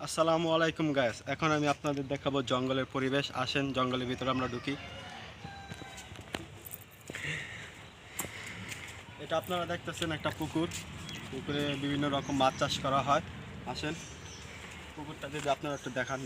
আসসালামু আলাইকুম গাইস। এখন আমি আপনাদের দেখাবো জঙ্গলের পরিবেশ। আসেন জঙ্গলের ভিতরে আমরা ঢুকি। এটা আপনারা দেখতেছেন একটা পুকুর। পুকুরে বিভিন্ন রকম মাছ চাষ করা হয়। আসেন পুকুরটা যদি আপনারা একটু দেখান।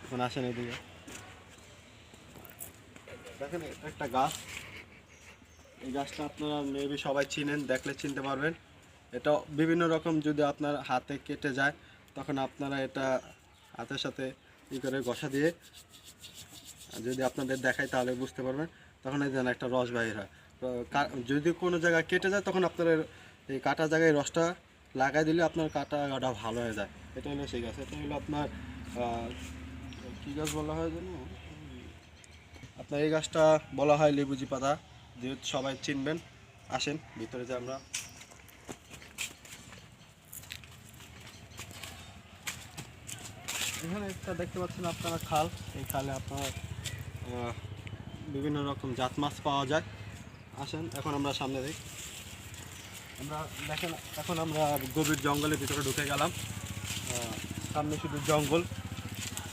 এখন আসেন এদিকে দেখেন, এটা একটা গাছ। এই গাছটা আপনারা মেবি সবাই চিনেন, দেখলে চিনতে পারবেন। এটা বিভিন্ন রকম, যদি আপনার হাতে কেটে যায় তখন আপনারা এটা হাতের সাথে করে ঘষা দিয়ে যদি আপনাদের দেখাই তাহলে বুঝতে পারবেন। তখন এই যেন একটা রস বাহির হয়। তো যদি কোনো জায়গায় কেটে যায় তখন আপনার এই কাটা জায়গায় রসটা লাগাই দিলে আপনার কাটাটা ভালো হয়ে যায়। এটা হলো সেই গাছ। এটা হলো আপনার কী গাছ বলা হয় যেন, আপনার এই গাছটা বলা হয় লেবুজি পাতা, যেহেতু সবাই চিনবেন। আসেন ভিতরে যে আমরা এখানে একটা দেখতে পাচ্ছেন আপনারা খাল। এই খালে আপনার বিভিন্ন রকম জাত মাছ পাওয়া যায়। আসেন এখন আমরা সামনে দেখি। আমরা দেখেন এখন আমরা গভীর জঙ্গলের ভিতরে ঢুকে গেলাম। সামনে শুধু জঙ্গল।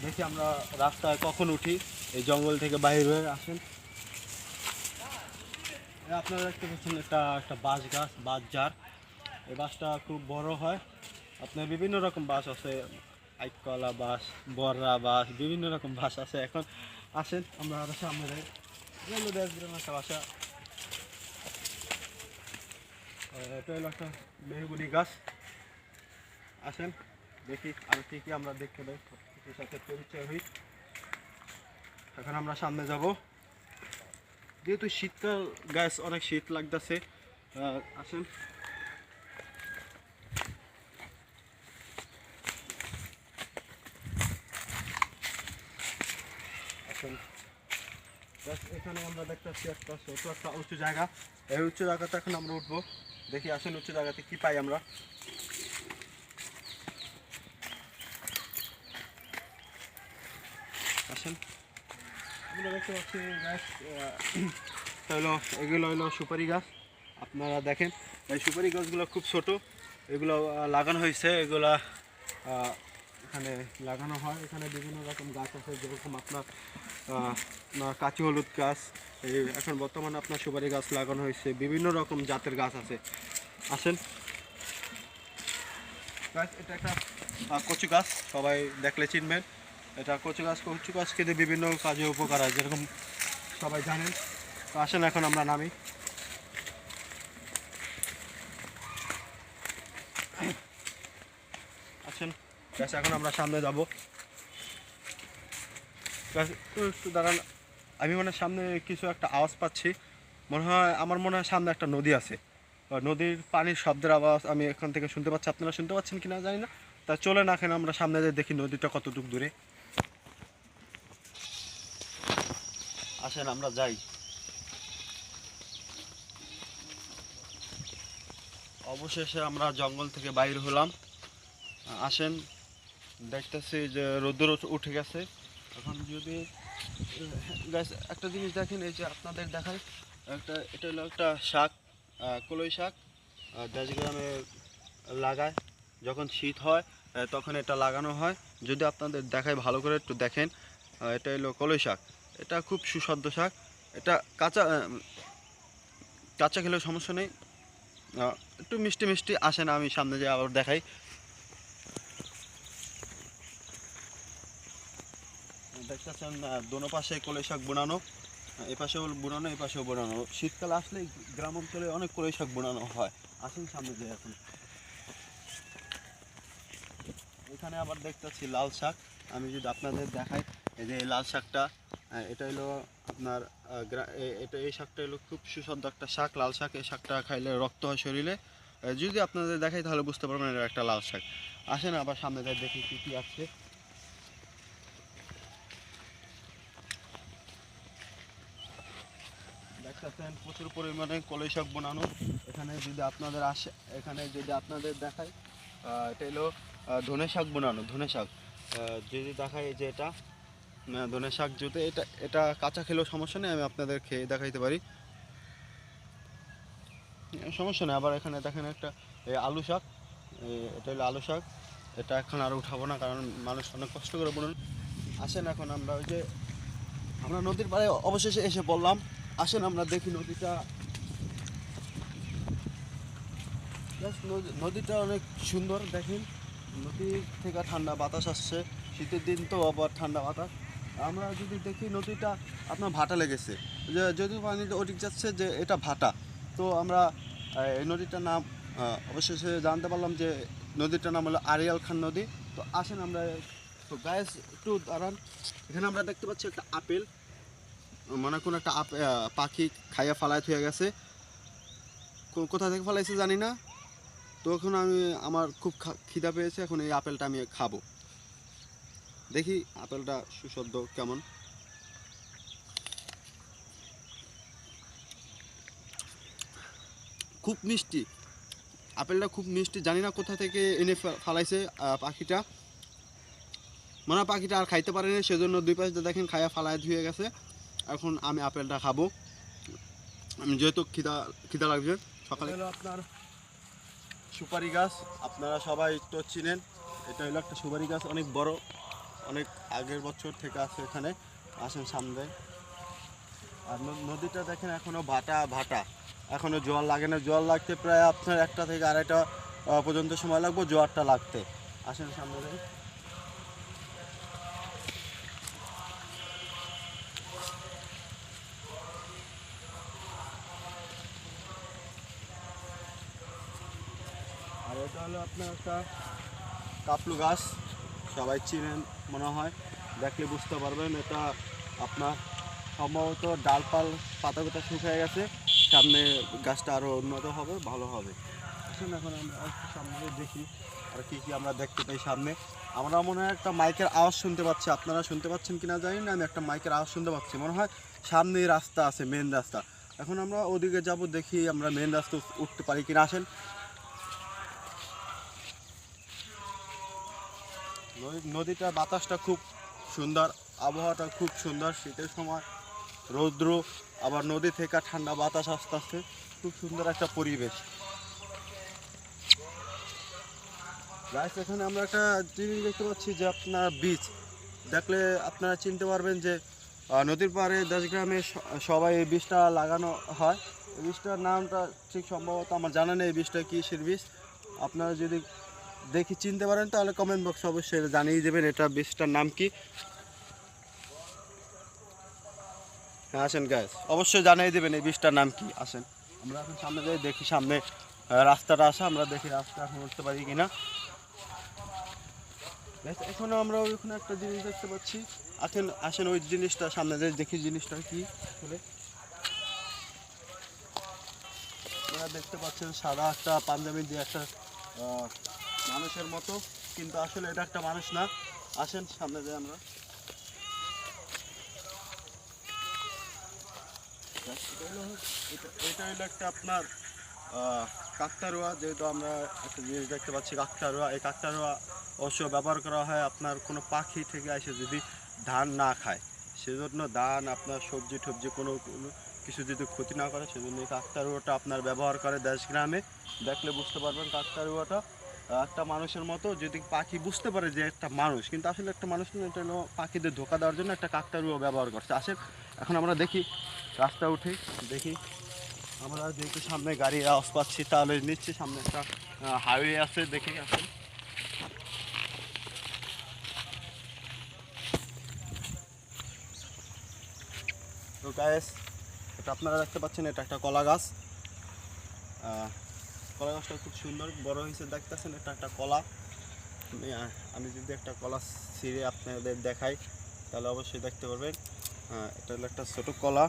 দেখি আমরা রাস্তায় কখন উঠি এই জঙ্গল থেকে বাইরে হয়ে। আসেন আপনারা দেখতে পাচ্ছেন একটা একটা বাঁশ গাছ, বাঁশ ঝাড়। এই বাঁশটা খুব বড় হয়। আপনার বিভিন্ন রকম বাঁশ আছে, আইকলা বাঁশ, বররা বাঁশ, বিভিন্ন রকম বাঁশ আছে। এখন আসেন আমরা আরো সামনে যাই। একটা বাসা, এটা হলো একটা মেহগুনি গাছ। আসেন দেখি আর কি কি আমরা দেখতে পাই, কিছুর সাথে পরিচয় হই। এখন আমরা সামনে যাব। যেহেতু শীতকাল গাছ, অনেক শীত লাগতেছে। আসেন আসেন এখানে আমরা দেখতে পাচ্ছি একটা ছোট একটা উঁচু জায়গা। এই উঁচু জায়গাতে এখন আমরা উঠবো। দেখি আসেন উঁচু জায়গাতে কি পাই আমরা। আসেন আমরা দেখতে পাচ্ছি গাছ, হলো এগুলো হলো সুপারি গাছ। আপনারা দেখেন এই সুপারি গাছগুলো খুব ছোট। এগুলো লাগানো হয়েছে, এগুলা এখানে লাগানো হয়। এখানে বিভিন্ন রকম গাছ আছে, যেরকম আপনার কাঁচি হলুদ গাছ। এই এখন বর্তমানে আপনার সুপারি গাছ লাগানো হয়েছে, বিভিন্ন রকম জাতের গাছ আছে। আসেন গাছ, এটা একটা কচু গাছ, সবাই দেখলে চিনবেন। এটা কচু গাছ। কচু গাছ খেতে বিভিন্ন কাজে উপকার হয়, যেরকম সবাই জানেন। তো আসেন এখন আমরা নামি। আসেন গাছ, এখন আমরা সামনে যাব। গাছ একটু দাঁড়ান, আমি মানে সামনে কিছু একটা আওয়াজ পাচ্ছি। আমার মনে হয় সামনে একটা নদী আছে। নদীর পানির শব্দের আওয়াজ আমি এখান থেকে শুনতে পাচ্ছি। আপনারা শুনতে পাচ্ছেন কিনা জানি না। তা চলে না, এখন আমরা সামনে যাই, দেখি নদীটা কতটুকু দূরে। আসেন আমরা যাই। অবশেষে আমরা জঙ্গল থেকে বাইর হলাম। আসেন দেখতেছি যে রোদ্দুর উঠে গেছে। এখন যদি গাছ একটা জিনিস দেখেন, এই যে আপনাদের দেখায় এটা হলো একটা শাক, কলই শাক। দেশ গ্রামে লাগায়, যখন শীত হয় তখন এটা লাগানো হয়। যদি আপনাদের দেখায় ভালো করে একটু দেখেন, এটা হলো কলই শাক। এটা খুব সুস্বাদু শাক। এটা কাঁচা কাঁচা খেলেও সমস্যা নেই, একটু মিষ্টি মিষ্টি। আসেন আমি সামনে যে আবার দেখাই। দেখতেছেন দোনো পাশে কলই শাক বোনানো, এ পাশেও বোনানো, এ পাশেও বোনানো। শীতকাল আসলে গ্রাম অঞ্চলে অনেক কলই শাক বোনানো হয়। আসেন সামনে যে এখন এখানে আবার দেখতেছি লাল শাক। আমি যদি আপনাদের দেখাই, এই যে এই লাল শাকটা, এটা হলো আপনার এটা, এই শাকটা হলো খুব সুস্বাদু একটা শাক, লাল শাক। এই শাকটা খাইলে রক্ত হয় শরীরে। যদি আপনাদের দেখাই তাহলে বুঝতে পারবেন এটা একটা লাল শাক। আসেন আবার সামনে যাই, দেখি কী কী আছে। দেখতেছেন প্রচুর পরিমাণে কলই শাক বোনানো। এখানে যদি আপনাদের আসে, এখানে যদি আপনাদের দেখায়, এটা হলো ধনে শাক বোনানো, ধনে শাক। যদি দেখায় যে এটা ধনে শাক, যদি এটা এটা কাঁচা খেলেও সমস্যা নেই, আমি আপনাদের খেয়ে দেখাইতে পারি, সমস্যা নেই। আবার এখানে দেখেন একটা আলু শাক, এটা হলো আলু শাক। এটা এখন আর উঠাবো না, কারণ মানুষ অনেক কষ্ট করে বলুন। আসেন এখন আমরা ওই যে আমরা নদীর পাড়ে অবশেষে এসে বললাম, আসেন আমরা দেখি নদীটা। নদীটা অনেক সুন্দর, দেখেন নদী থেকে ঠান্ডা বাতাস আসছে, শীতের দিন তো আবার ঠান্ডা বাতাস। আমরা যদি দেখি নদীটা আপনার ভাটা লেগেছে, যে যদিও পানিটা ওদিক যাচ্ছে যে এটা ভাটা। তো আমরা এই নদীটার নাম অবশেষে জানতে পারলাম যে নদীটার নাম হলো আড়িয়াল খান নদী। তো আসেন আমরা, তো গায়েস একটু দাঁড়ান। এখানে আমরা দেখতে পাচ্ছি একটা আপেল, মানে কোনো একটা পাখি খাইয়া ফালায় থুয়ে গেছে, কোথা থেকে ফেলাইছে জানি না। তো এখন আমার খুব খিদা পেয়েছে, এখন এই আপেলটা আমি খাবো। দেখি আপেলটা সুস্বাদু কেমন। খুব মিষ্টি, আপেলটা খুব মিষ্টি, জানি না কোথা থেকে এনে ফালাইছে পাখিটা। মানে পাখিটা আর খাইতে পারেনি, সেজন্য দুই পাশে দেখেন খাইয়া ফালায় ধুয়ে গেছে। এখন আমি আপেলটা খাবো, আমি যেহেতু খিদা লাগছে সকালে। হলো আপনার সুপারি গাছ, আপনারা সবাই তো চিনেন, এটা হলো একটা সুপারি গাছ, অনেক বড়, অনেক আগের বছর থেকে আছে এখানে। আসেন সামনে। আর নদীটা দেখেন এখনো ভাটা, এখনো জোয়ার লাগে না। জোয়ার লাগতে প্রায় আপনার 1টা থেকে 2:30 পর্যন্ত সময় লাগবে জোয়ারটা লাগতে। আসেন সামনে দেখেন। আর এটা হলো আপনার একটা কাপলু গাছ, সবাই চিনেন মনে হয়, দেখলে বুঝতে পারবেন। এটা আপনার সম্ভবত ডালপাল পাতা শুকিয়ে গেছে, সামনে গাছটা আরও উন্নত হবে, ভালো হবে। আসুন এখন আমরা একটু সামনে দেখি আর কি কি আমরা দেখতে পাই সামনে। আমরা মনে হয় একটা মাইকের আওয়াজ শুনতে পাচ্ছি, আপনারা শুনতে পাচ্ছেন কিনা জানি না, আমি একটা মাইকের আওয়াজ শুনতে পাচ্ছি, মনে হয় সামনেই রাস্তা আছে, মেন রাস্তা। এখন আমরা ওদিকে যাব, দেখি আমরা মেন রাস্তা উঠতে পারি কিনা। আসেন। নদীটার বাতাসটা খুব সুন্দর, আবহাওয়াটা খুব সুন্দর, শীতের সময় রৌদ্র, আবার নদী থেকে ঠান্ডা বাতাস আস্তে আস্তে, খুব সুন্দর একটা পরিবেশ। গাইস এখানে আমরা একটা জিনিস দেখতে পাচ্ছি যে আপনার বীজ দেখলে আপনারা চিনতে পারবেন যে নদীর পাড়ে 10 গ্রামে সবাই এই বীজটা লাগানো হয়। এই বীজটার নামটা ঠিক সম্ভবত আমার জানা নেই, এই বীজটা কিসের বীজ। আপনারা যদি দেখি চিনতে পারেন তাহলে কমেন্ট বক্সে অবশ্যই জানিয়ে দেবেন এটা বীজটার নাম কি। হ্যাঁ আসেন গাইস, অবশ্যই জানিয়ে দেবেন এই বীজটার নাম কি। আসেন আমরা এখন সামনে যাই, দেখি সামনে রাস্তাটা আসে, আমরা দেখি রাস্তা এখন উঠতে পারি কিনা। এখন আমরা ওইখানে একটা জিনিস দেখতে পাচ্ছি, আসেন ওই জিনিসটা সামনে যাই, দেখি জিনিসটা কি। আপনারা দেখতে পাচ্ছেন সাদা একটা পাঞ্জাবি দিয়ে একটা মানুষের মতো, কিন্তু আসলে এটা একটা মানুষ না। আসেন সামনে যাই আমরা। এটা হলো একটা আপনার কাকতাড়ুয়া, যেহেতু আমরা একটা জিনিস দেখতে পাচ্ছি কাকতাড়ুয়া। এই কাকতাড়ুয়া অবশ্য ব্যবহার করা হয় আপনার কোনো পাখি থেকে এসে যদি ধান না খায়, সেজন্য ধান আপনার সবজি টবজি কোনো কিছু যদি ক্ষতি না করে, সেজন্য এই কাকতাড়ুয়াটা আপনার ব্যবহার করে 10 গ্রামে। দেখলে বুঝতে পারবেন কাকতাড়ুয়াটা একটা মানুষের মতো, যদি পাখি বুঝতে পারে যে একটা মানুষ, কিন্তু আসলে একটা মানুষ না, এটা হলো পাখিদের ধোকা দেওয়ার জন্য একটা কাকতাড়ুয়া ব্যবহার করছে। আসেন এখন আমরা দেখি রাস্তা উঠে দেখি, আমরা যেহেতু সামনে গাড়ির আওয়াজ পাচ্ছি তাহলে নিচ্ছি সামনে একটা হাইওয়ে আছে, দেখে আসেন। তো গাইস এটা আপনারা দেখতে পাচ্ছেন, এটা একটা কলা গাছ। কলা গাছটা খুব সুন্দর বড় হয়েছে দেখতেছেন, এটা একটা কলা। আমি যদি একটা কলা ছিঁড়ে আপনাদের দেখাই তাহলে অবশ্যই দেখতে পারবেন। এটা হলো একটা ছোট কলা,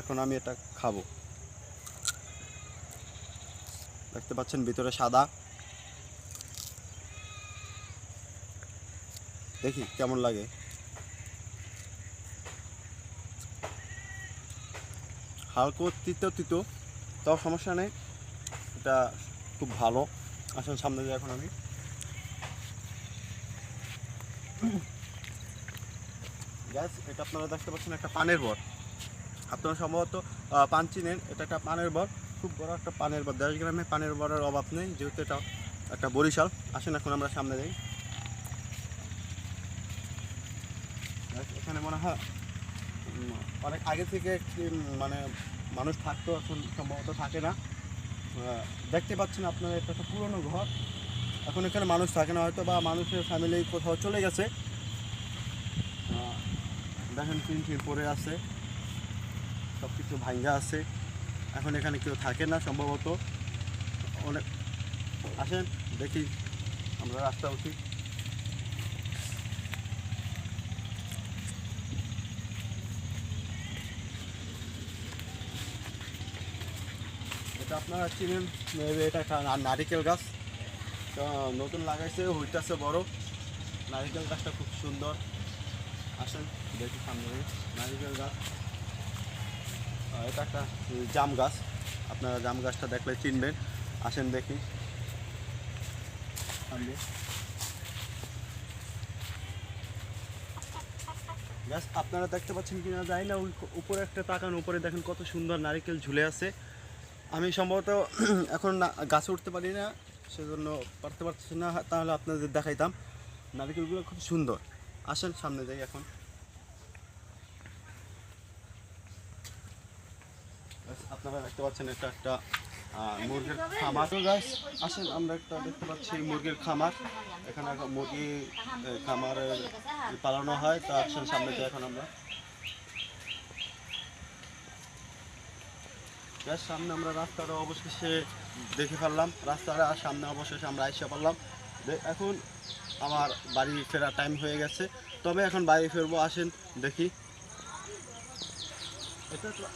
এখন আমি এটা খাবো। দেখতে পাচ্ছেন ভিতরে সাদা, দেখি কেমন লাগে। হালকা তিতো, তাও সমস্যা নেই, এটা খুব ভালো। আসলে সামনে যাই এখন আমি। গ্যাস এটা আপনারা দেখতে পাচ্ছেন একটা পানের বর, আপনারা সম্ভবত পান চিনেন, এটা একটা পানের বর, খুব বড় একটা পানের বর। 10 গ্রামে পানের বরের অভাব নেই, যেহেতু এটা একটা বরিশাল। আসেন এখন আমরা সামনে যাই। এখানে মনে হয় অনেক আগে থেকে একটি মানে মানুষ থাকতো, এখন সম্ভবত থাকে না। দেখতে পাচ্ছেন আপনারা, এটা একটা পুরনো ঘর, এখন এখানে মানুষ থাকে না হয়তো, বা মানুষের ফ্যামিলি কোথাও চলে গেছে। দেখেন টিন পড়ে আছে, সব কিছু ভাঙ্গা আছে, এখন এখানে কেউ থাকে না সম্ভবত। অনেক আসেন দেখি আমরা রাস্তা উঠি। এটা আপনারা চিনেন, এটা একটা নারিকেল গাছ, তো নতুন লাগাইছে, হইতেছে বড়। নারিকেল গাছটা খুব সুন্দর। আসেন দেখি সামনে নারিকেল গাছ। এটা একটা জাম গাছ, আপনারা জাম গাছটা দেখলে চিনবেন। আসেন দেখি সামনে গাছ আপনারা দেখতে পাচ্ছেন কিনা জানি না। উপরে একটা তাকান, উপরে দেখেন কত সুন্দর নারিকেল ঝুলে আছে। আমি সম্ভবত এখন গাছে উঠতে পারি না, সেজন্য পারতে পারছি না, তাহলে আপনাদের দেখাইতাম। নারিকেলগুলো খুব সুন্দর। আসেন সামনে যাই এখন। আপনারা দেখতে পাচ্ছেন এটা একটা মুরগির খামার। তো গাছ আসেন আমরা একটা দেখতে পাচ্ছি মুরগির খামার। এখানে মুরগি খামারে পালানো হয়। তো আসেন সামনে যাই এখন আমরা। সামনে আমরা রাস্তাটা অবশেষে দেখে ফেললাম, রাস্তাটা সামনে অবশেষে আমরা আইসা পারলাম। এখন আমার বাড়ি ফেরার টাইম হয়ে গেছে, তবে এখন বাড়ি ফিরবো। আসেন দেখি।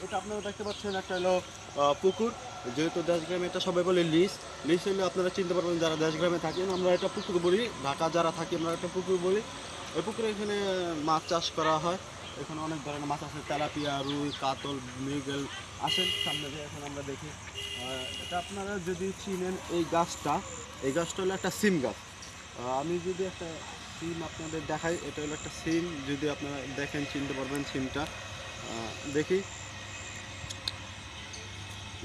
এটা আপনারা দেখতে পাচ্ছেন একটা হলো পুকুর। যেহেতু দেশগ্রামে এটা সবাই বলে লিস হলে আপনারা চিনতে পারবেন যারা দেশগ্রামে থাকেন। আমরা একটা পুকুর বলি, ঢাকা যারা থাকি আমরা একটা পুকুর বলি। ওই পুকুরে এখানে মাছ চাষ করা হয়। এখানে অনেক ধরনের মাছ আছে, তেলাপিয়া, রুই, কাতল, মৃগেল। আসেন সামনে দিয়ে এখন আমরা দেখি। এটা আপনারা যদি চিনেন এই গাছটা হলো একটা সিম গাছ। আমি যদি একটা সিম আপনাদের দেখাই, এটা হলো একটা সিম, যদি আপনারা দেখেন চিনতে পারবেন সিমটা। দেখি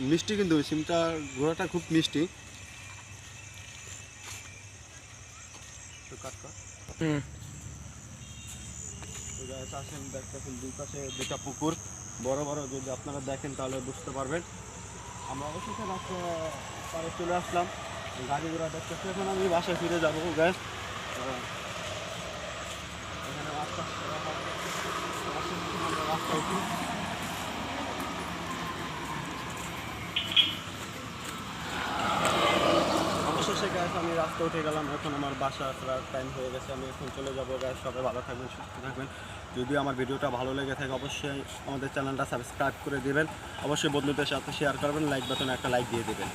মিষ্টি, কিন্তু ওই সিমটার গোড়াটা খুব মিষ্টি। আসেন দেখতেছেন দুই পাশে দুটা পুকুর বড় বড়, যদি আপনারা দেখেন তাহলে বুঝতে পারবেন। আমরা অবশ্যই রাস্তা পারে চলে আসলাম, গাড়ি ঘোড়া দেখতেছি। এখন আমি বাসায় ফিরে যাবো গ্যাস। এখানে রাস্তা রাস্তা উঠি। অবশেষে গ্যাস আমি রাস্তা উঠে গেলাম। এখন আমার বাসা আসার টাইম হয়ে গেছে, আমি এখন চলে যাবো গ্যাস। সবাই ভালো থাকবেন, সুস্থ থাকবেন। যদি আমার ভিডিওটা ভালো লেগে থাকে অবশ্যই আমাদের চ্যানেলটা সাবস্ক্রাইব করে দেবেন, অবশ্যই বন্ধুদের সাথে শেয়ার করবেন, লাইক বাটনে একটা লাইক দিয়ে দেবেন।